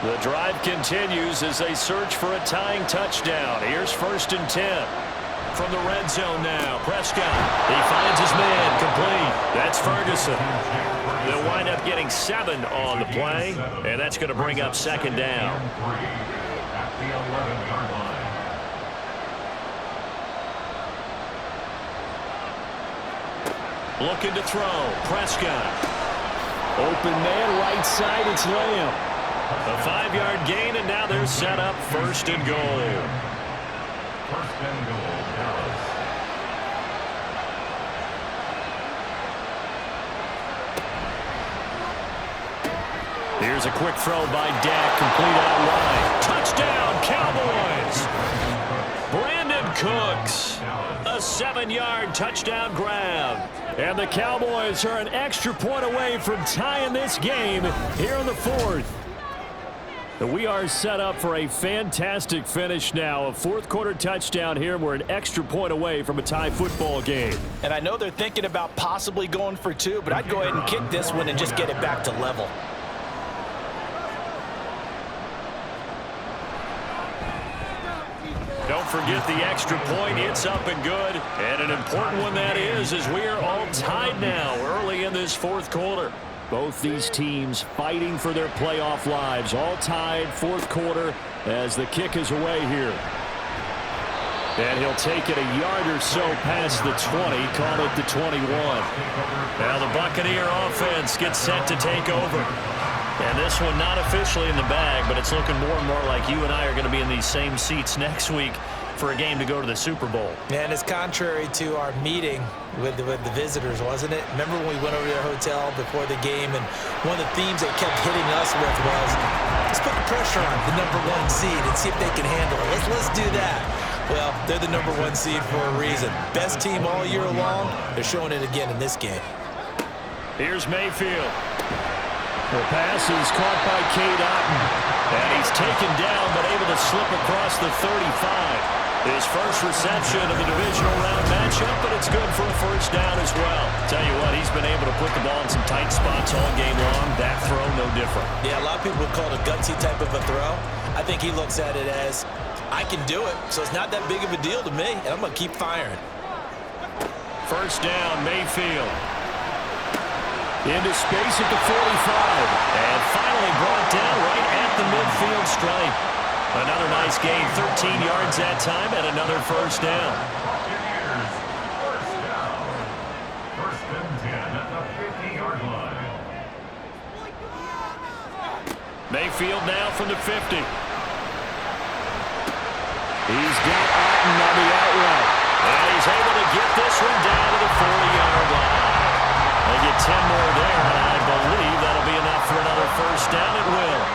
The drive continues as they search for a tying touchdown. Here's 1st and 10. From the red zone now, Prescott. He finds his man, complete. That's Ferguson. They'll wind up getting 7 on the play, and that's going to bring up 2nd down. At the 11-yard line. Looking to throw, Prescott. Open man, right side, it's Lamb. A 5-yard gain, and now they're set up 1st and goal. 1st and goal, Dallas. Here's a quick throw by Dak, complete out wide. Touchdown, Cowboys! Brandon Cooks, a 7-yard touchdown grab. And the Cowboys are an extra point away from tying this game here in the 4th. We are set up for a fantastic finish now. A 4th quarter touchdown here. We're an extra point away from a tie football game. And I know they're thinking about possibly going for 2, but I'd go ahead and kick this one and just get it back to level. Don't forget the extra point. It's up and good. And an important one that is, as we are all tied now early in this 4th quarter. Both these teams fighting for their playoff lives. All tied, 4th quarter as the kick is away here. And he'll take it a yard or so past the 20, call it the 21. Now the Buccaneer offense gets set to take over. And this one not officially in the bag, but it's looking more and more like you and I are going to be in these same seats next week for a game to go to the Super Bowl. And it's contrary to our meeting with the visitors, wasn't it? Remember when we went over to their hotel before the game, and one of the themes they kept hitting us with was, let's put the pressure on the #1 seed and see if they can handle it. Let's do that. Well, they're the #1 seed for a reason. Best team all year long. They're showing it again in this game. Here's Mayfield. The pass is caught by Cade Otton. And he's taken down, but able to slip across the 35. His first reception of the Divisional Round matchup, but it's good for a 1st down as well. Tell you what, he's been able to put the ball in some tight spots all game long. That throw, no different. Yeah, a lot of people would call it a gutsy type of a throw. I think he looks at it as, I can do it, so it's not that big of a deal to me, and I'm going to keep firing. 1st down, Mayfield. Into space at the 45. And finally brought down right at the midfield stripe. Another nice gain, 13 yards that time, and another 1st down. Buccaneers, 1st down. 1st and 10 at the 50-yard line. Mayfield now from the 50. He's got Otton on the out route. And he's able to get this one down to the 40-yard line. They get 10 more there, and I believe that'll be enough for another 1st down. It will.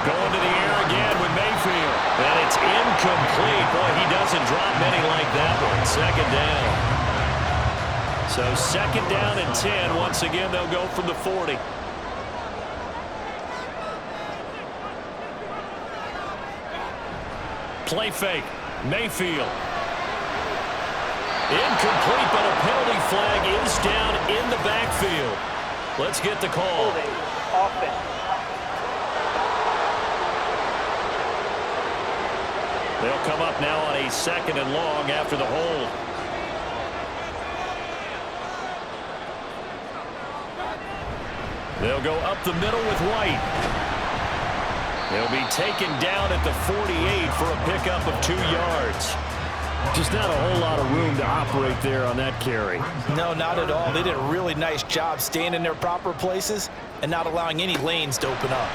Going to the air again with Mayfield. And it's incomplete. Boy, he doesn't drop many like that one. 2nd down. So 2nd down and 10. Once again, they'll go from the 40. Play fake. Mayfield. Incomplete, but a penalty flag is down in the backfield. Let's get the call. Holding. Offense. They'll come up now on a 2nd and long after the hold. They'll go up the middle with White. They'll be taken down at the 48 for a pickup of 2 yards. Just not a whole lot of room to operate there on that carry. No, not at all. They did a really nice job staying in their proper places and not allowing any lanes to open up.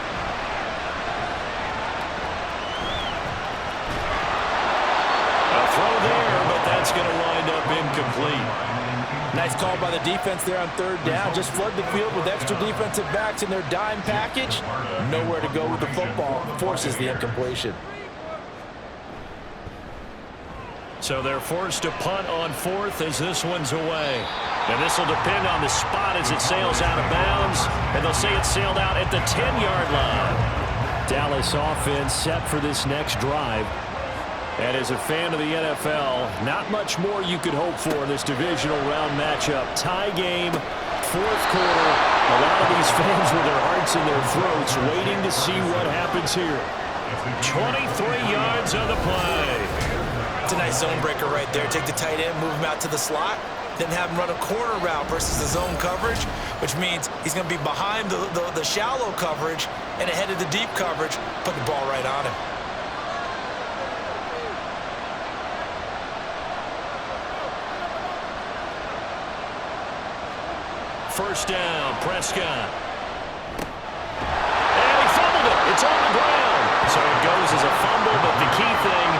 A throw there, but that's going to wind up incomplete. Nice call by the defense there on 3rd down. Just flood the field with extra defensive backs in their dime package. Nowhere to go with the football. Forces the incompletion. So they're forced to punt on 4th as this one's away. And this will depend on the spot as it sails out of bounds. And they'll say it sailed out at the 10-yard line. Dallas offense set for this next drive. And as a fan of the NFL, not much more you could hope for in this divisional round matchup. Tie game, 4th quarter. A lot of these fans with their hearts in their throats, waiting to see what happens here. 23 yards on the play. It's a nice zone breaker right there. Take the tight end, move him out to the slot, then have him run a corner route versus the zone coverage, which means he's going to be behind the shallow coverage and ahead of the deep coverage. Put the ball right on him. First down, Prescott. And he fumbled it. It's on the ground. So it goes as a fumble, but the key thing,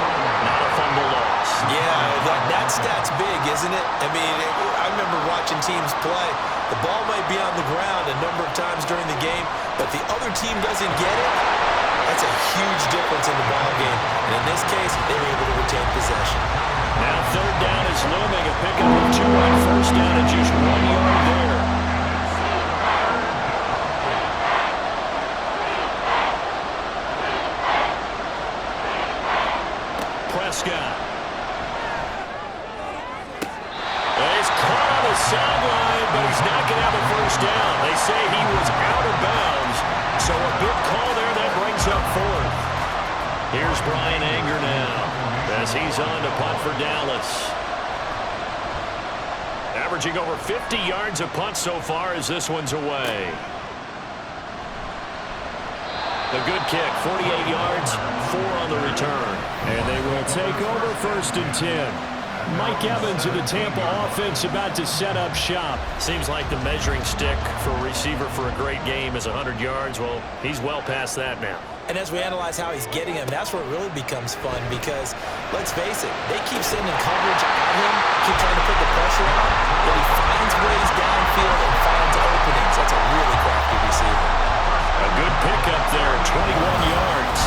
not a fumble loss. Yeah, that stat's big, isn't it? I mean, I remember watching teams play. The ball might be on the ground a number of times during the game, but the other team doesn't get it. That's a huge difference in the ball game. And in this case, they were able to retain possession. Now third down is looming. A pickup of 2 on first down and just 1 yard there. Prescott. He's caught on the sideline, but he's not going to have a first down. They say he was out of bounds, so a big call there that brings up fourth. Here's Brian Anger now as he's on to punt for Dallas. Averaging over 50 yards a punt so far as this one's away. The good kick, 48 yards, 4 on the return. And they will take over 1st and 10. Mike Evans of the Tampa offense about to set up shop. Seems like the measuring stick for a receiver for a great game is 100 yards. Well, he's well past that now. And as we analyze how he's getting him, that's where it really becomes fun because, let's face it, they keep sending coverage at him, keep trying to put the pressure on, but he finds ways downfield and finds openings. That's a really crafty receiver. A good pickup there, 21 yards.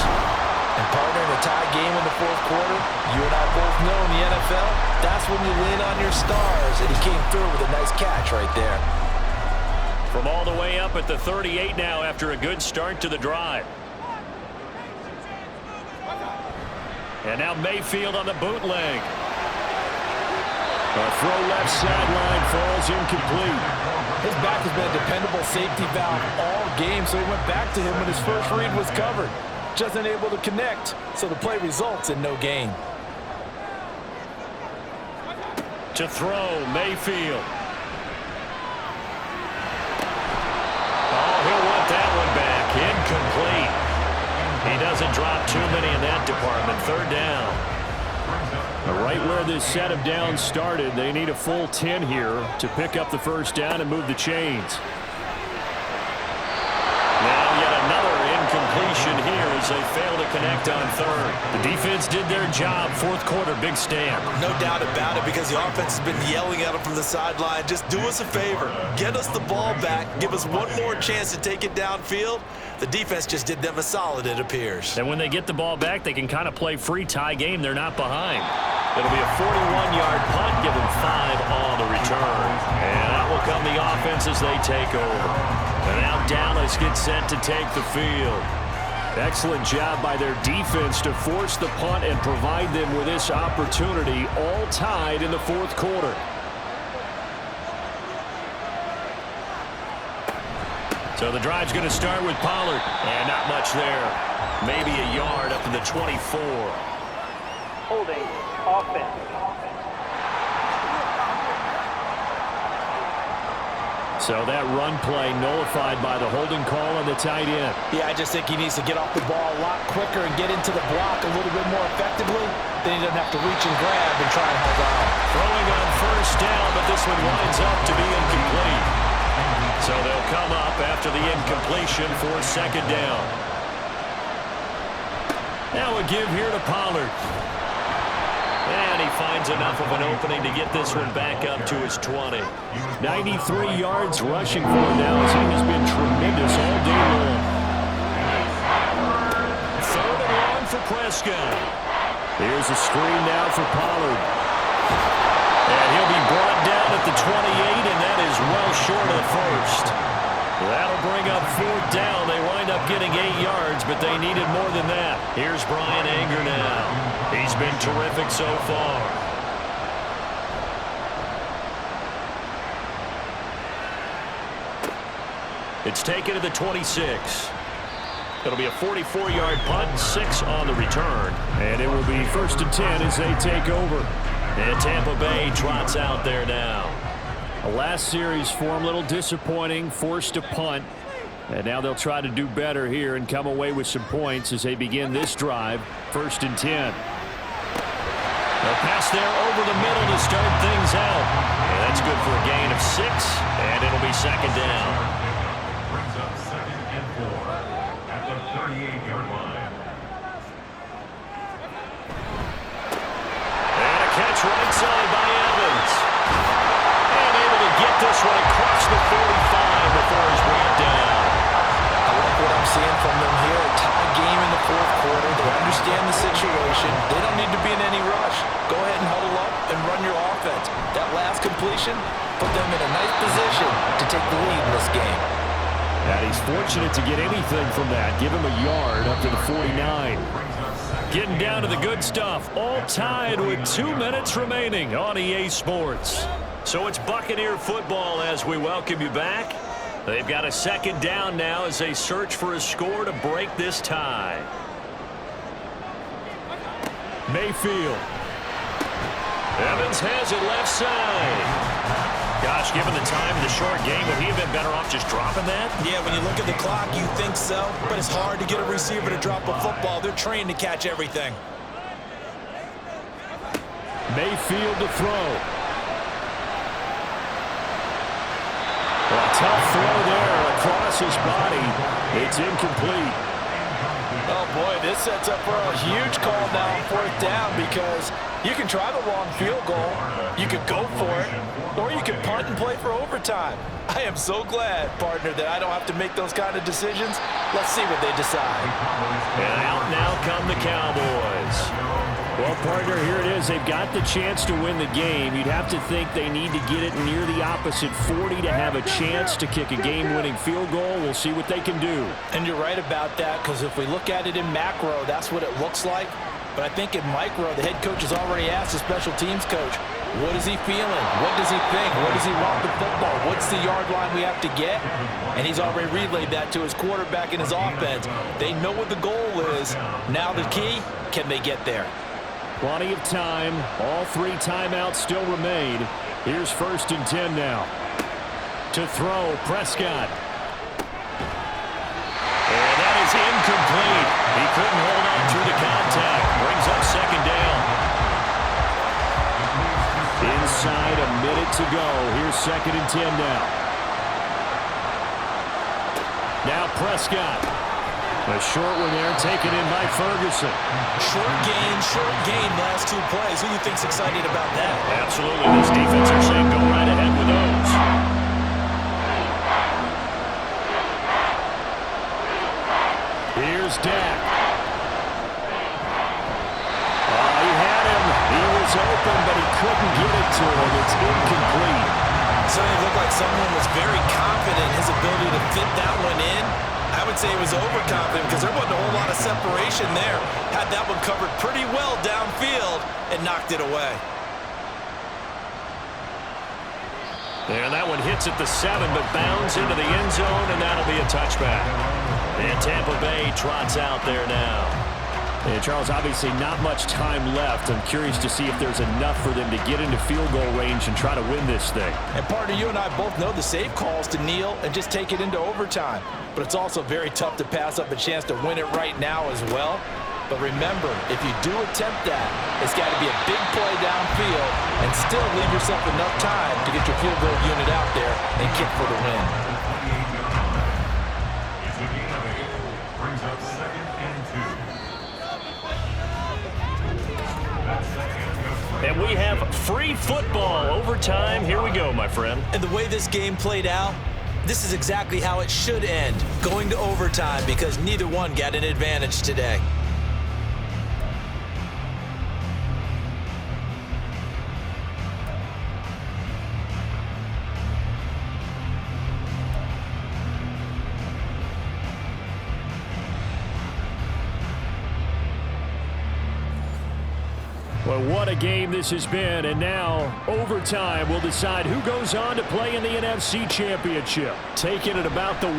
And partner, in a tie game in the 4th quarter, you and I both know in the NFL, that's when you lean on your stars, and he came through with a nice catch right there. From all the way up at the 38 now after a good start to the drive. And now Mayfield on the bootleg. A throw left sideline falls incomplete. His back has been a dependable safety valve all game, so he went back to him when his first read was covered. Just unable to connect, so the play results in no gain. To throw, Mayfield. Oh, he'll want that one back. Incomplete. He doesn't drop too many in that department. 3rd down. Right where this set of downs started, they need a full 10 here to pick up the first down and move the chains. Now yet another incompletion here as they fail to connect on 3rd. The defense did their job. 4th quarter, big stand. No doubt about it because the offense has been yelling at him from the sideline. Just do us a favor. Get us the ball back. Give us one more chance to take it downfield. The defense just did them a solid, it appears. And when they get the ball back, they can kind of play free tie game. They're not behind. It'll be a 41-yard punt, give them 5 on the return. And out will come the offense as they take over. And now Dallas gets set to take the field. Excellent job by their defense to force the punt and provide them with this opportunity, all tied in the 4th quarter. So the drive's going to start with Pollard. And not much there. Maybe a yard up to the 24. Holding. Offense. So that run play nullified by the holding call on the tight end. Yeah, I just think he needs to get off the ball a lot quicker and get into the block a little bit more effectively. Then he doesn't have to reach and grab and try and hold on. Throwing on first down, but this one winds up to be incomplete. So they'll come up after the incompletion for 2nd down. Now a give here to Pollard. And he finds enough of an opening to get this one back up to his 20. 93 yards rushing for him now as he has been tremendous all day long. 3rd and long for Prescott. Here's a screen now for Pollard. And he'll be brought down at the 28, and that is well short of the first. That'll bring up 4th down. They wind up getting 8 yards, but they needed more than that. Here's Brian Anger now. He's been terrific so far. It's taken to the 26. It'll be a 44-yard punt, 6 on the return. And it will be 1st and 10 as they take over. And Tampa Bay trots out there now. The last series for them, a little disappointing, forced to punt. And now they'll try to do better here and come away with some points as they begin this drive. 1st and 10. A pass there over the middle to start things out. And that's good for a gain of 6, and it'll be 2nd down. Brings up 2nd and 4 at the 38-yard line. And a catch right side by Evans. And able to get this one across the 45 before he's brought down. I like what I'm seeing from them here. A tie game in the 4th quarter. They understand the situation. They don't need to be in any rush. Go ahead and huddle up and run your offense. That last completion put them in a nice position to take the lead in this game. And he's fortunate to get anything from that. Give him a yard up to the 49. Getting down to the good stuff. All tied with 2 minutes remaining on EA Sports. So it's Buccaneer football as we welcome you back. They've got a 2nd down now as they search for a score to break this tie. Mayfield. Evans has it left side. Gosh, given the time in the short game, would he have been better off just dropping that? Yeah, when you look at the clock, you think so. But it's hard to get a receiver to drop a football. They're trained to catch everything. Mayfield to throw. A tough throw there across his body. It's incomplete. Oh, boy, this sets up for a huge call now on 4th down because you can try the long field goal, you could go for it, or you can punt and play for overtime. I am so glad, partner, that I don't have to make those kind of decisions. Let's see what they decide. And out now come the Cowboys. Well, partner, here it is. They've got the chance to win the game. You'd have to think they need to get it near the opposite 40 to have a chance to kick a game-winning field goal. We'll see what they can do. And you're right about that, because if we look at it in macro, that's what it looks like. But I think in micro, the head coach has already asked the special teams coach, what is he feeling? What does he think? What does he want with football? What's the yard line we have to get? And he's already relayed that to his quarterback and his offense. They know what the goal is. Now the key, can they get there? Plenty of time. All 3 timeouts still remain. Here's 1st and 10 now. To throw, Prescott. And that is incomplete. He couldn't hold on through the contact. Brings up 2nd down. Inside a minute to go. Here's 2nd and 10 now. Now Prescott. A short one there, taken in by Ferguson. Short gain, last 2 plays. Who do you think's excited about that? Absolutely. This defense are saying go right ahead with those. Here's Dak. He had him. He was open, but he couldn't get it to him. It's incomplete. So it looked like someone was very confident in his ability to fit that one in. I would say he was overconfident because there wasn't a whole lot of separation there. Had that one covered pretty well downfield and knocked it away. And that one hits at the 7, but bounds into the end zone, and that'll be a touchback. And Tampa Bay trots out there now. And Charles, obviously not much time left. I'm curious to see if there's enough for them to get into field goal range and try to win this thing. And partner, you and I both know the safe calls to kneel and just take it into overtime. But it's also very tough to pass up a chance to win it right now as well. But remember, if you do attempt that, it's got to be a big play downfield and still leave yourself enough time to get your field goal unit out there and kick for the win. Brings up 2nd and 2. And we have free football overtime. Here we go, my friend. And the way this game played out, this is exactly how it should end, going to overtime because neither one got an advantage today. Well, what a game this has been, and now overtime will decide who goes on to play in the NFC Championship. Taking it about the 1.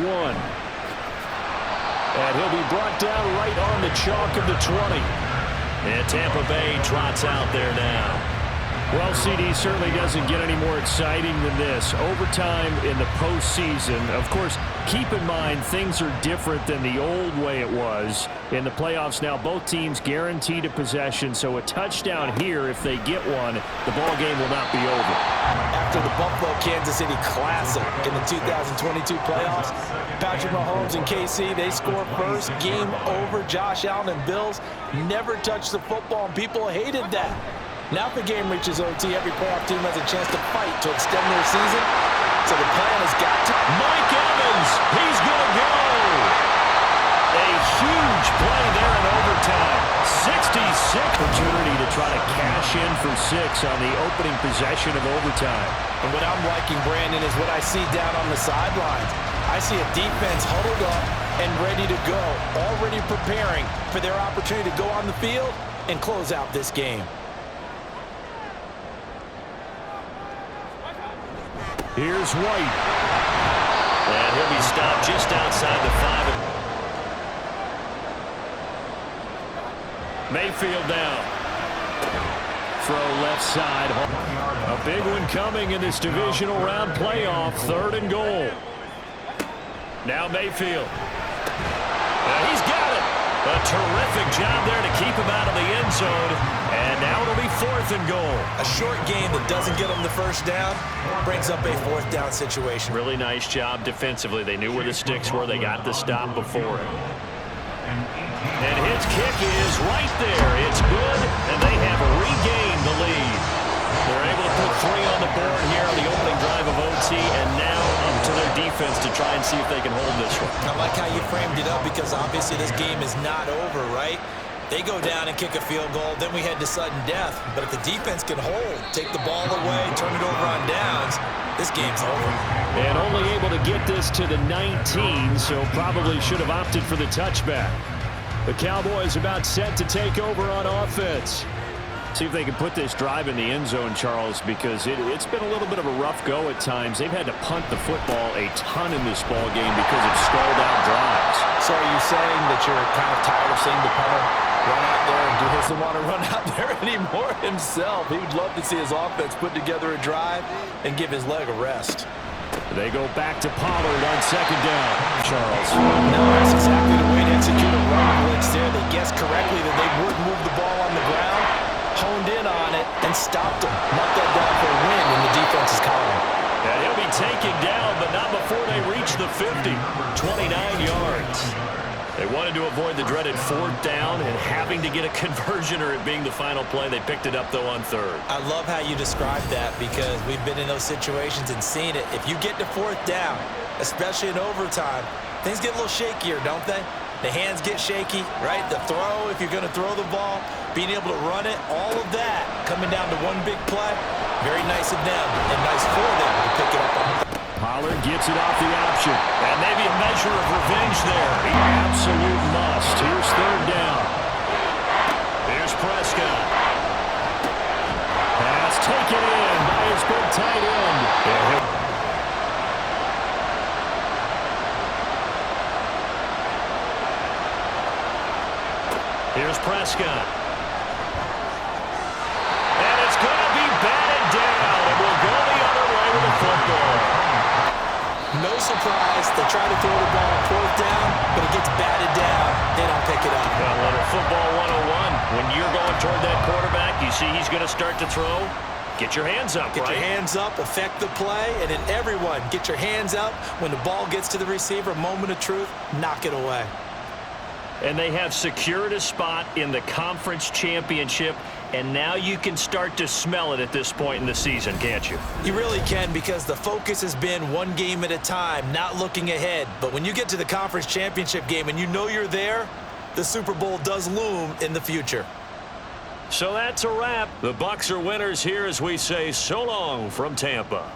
And he'll be brought down right on the chalk of the 20. And Tampa Bay trots out there now. Well, CD certainly doesn't get any more exciting than this. Overtime in the postseason. Of course, keep in mind things are different than the old way it was. In the playoffs now, both teams guaranteed a possession, so a touchdown here, if they get one, the ball game will not be over. After the Buffalo-Kansas City Classic in the 2022 playoffs, Patrick Mahomes and KC, they score first. Game over. Josh Allen and Bills never touched the football, and people hated that. Now if the game reaches OT, every playoff team has a chance to fight to extend their season. So the plan has got to... Mike Evans, he's going to go. A huge play there in overtime. 66 opportunity to try to cash in for 6 on the opening possession of overtime. And what I'm liking, Brandon, is what I see down on the sidelines. I see a defense huddled up and ready to go, already preparing for their opportunity to go on the field and close out this game. Here's White. And he'll be stopped just outside the 5. Mayfield down. Throw left side. A big one coming in this divisional round playoff. 3rd and goal. Now Mayfield. He's got it. A terrific job there to keep him out of the end zone. And now it'll be 4th and goal. A short game that doesn't get them the first down brings up a 4th down situation. Really nice job defensively. They knew where the sticks were. They got the stop before it. And his kick is right there. It's good, and they have regained the lead. They're able to put 3 on the board here on the opening drive of OT, and now up to their defense to try and see if they can hold this one. I like how you framed it up because obviously this game is not over, right? They go down and kick a field goal, then we head to sudden death. But if the defense can hold, take the ball away, turn it over on downs, this game's over. And only able to get this to the 19, so probably should have opted for the touchback. The Cowboys about set to take over on offense. See if they can put this drive in the end zone, Charles, because it's been a little bit of a rough go at times. They've had to punt the football a ton in this ball game because of stalled out drives. So are you saying that you're kind of tired of seeing the punter run out there and doesn't want to run out there anymore himself? He would love to see his offense put together a drive and give his leg a rest. They go back to Pollard on 2nd down, Charles. No, that's exactly the way to execute a run blitz there. They guessed correctly that they would move the ball on the ground, honed in on it, and stopped him. Knocked that down for a win in the defense's column. And he'll be taken down, but not before they reach the 50. 29 yards. They wanted to avoid the dreaded 4th down and having to get a conversion or it being the final play. They picked it up, though, on 3rd. I love how you described that because we've been in those situations and seen it. If you get to 4th down, especially in overtime, things get a little shakier, don't they? The hands get shaky, right? The throw, if you're going to throw the ball, being able to run it, all of that coming down to one big play. Very nice of them and nice for them to pick it up on the Pollard gets it off the option. And maybe a measure of revenge there. Absolute must. Here's 3rd down. Here's Prescott. Pass taken in by his big tight end. Here's Prescott. And it's going to be batted down. And we'll go the other way with the football. No surprise, they try to throw the ball 4th down, but it gets batted down. They don't pick it up. Well, little football 101. When you're going toward that quarterback, you see he's going to start to throw. Get your hands up, Get your hands up, affect the play, and then everyone, get your hands up. When the ball gets to the receiver, moment of truth, knock it away. And they have secured a spot in the conference championship, and now you can start to smell it at this point in the season, can't you? You really can because the focus has been one game at a time, not looking ahead. But when you get to the conference championship game and you know you're there, the Super Bowl does loom in the future. So that's a wrap. The Bucs are winners here as we say so long from Tampa.